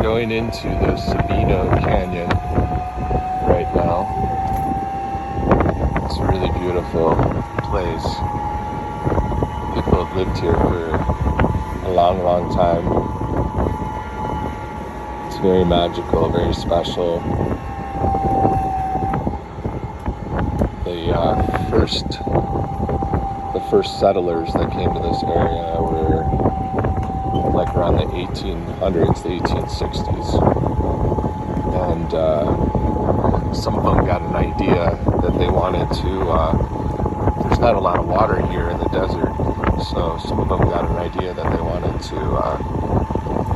going into the Sabino Canyon right now. It's a really beautiful place. People have lived here for a long, long time. It's very magical, very special. The first settlers that came to this area were like around the 1800s, the 1860s. And some of them got an idea that they wanted to, there's not a lot of water here in the desert, so some of them got an idea that they wanted to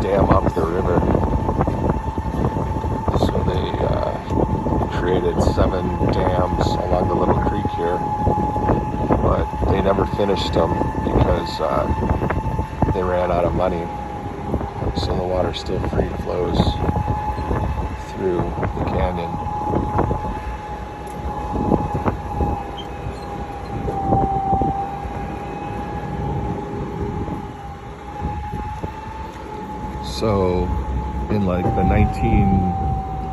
dam up the river. So they created 7 dams along the little creek here, but they never finished them because they ran out of money. So the water still free flows through the canyon. So in like the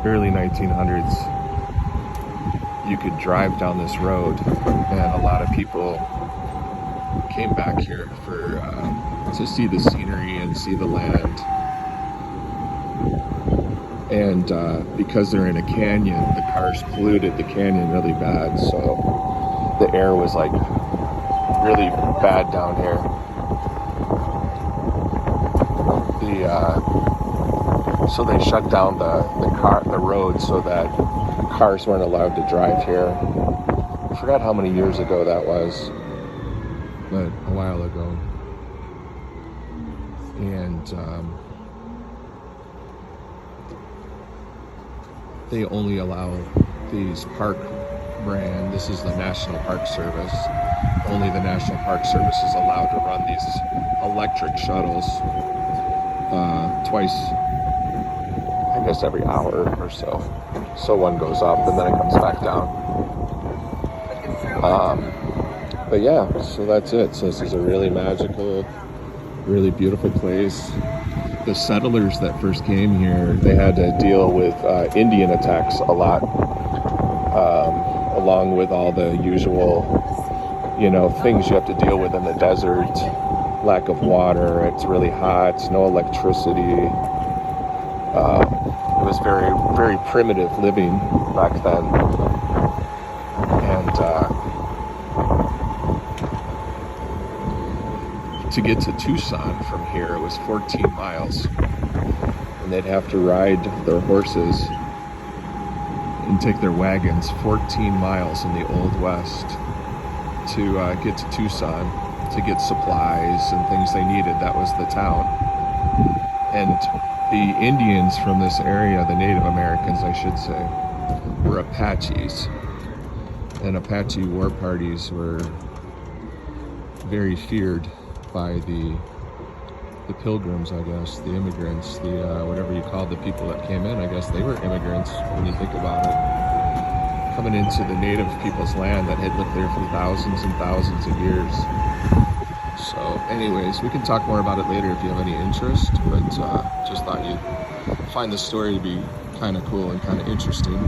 early 1900s, you could drive down this road, and a lot of people came back here for to see the scenery and see the land. And because they're in a canyon, the cars polluted the canyon really bad, so the air was like really bad down here. So they shut down the road so that cars weren't allowed to drive here. I forgot how many years ago that was, but a while ago. And they only allow these park brand, this is the National Park Service, only the National Park Service is allowed to run these electric shuttles twice, I guess every hour or so. So one goes up and then it comes back down. But yeah, so that's it. So this is a really magical, really beautiful place. The settlers that first came here, they had to deal with Indian attacks a lot, along with all the usual, things you have to deal with in the desert. Lack of water, it's really hot, no electricity. It was very, very primitive living back then. And to get to Tucson from here, it was 14 miles. And they'd have to ride their horses and take their wagons 14 miles in the Old West to get to Tucson to get supplies and things they needed. That was the town. And the Indians from this area, the Native Americans, I should say, were Apaches. And Apache war parties were very feared by the pilgrims, I guess, the immigrants, whatever you called the people that came in. I guess they were immigrants when you think about it. Coming into the native people's land that had lived there for thousands and thousands of years. So anyways, we can talk more about it later if you have any interest, but just thought you'd find the story to be kind of cool and kind of interesting.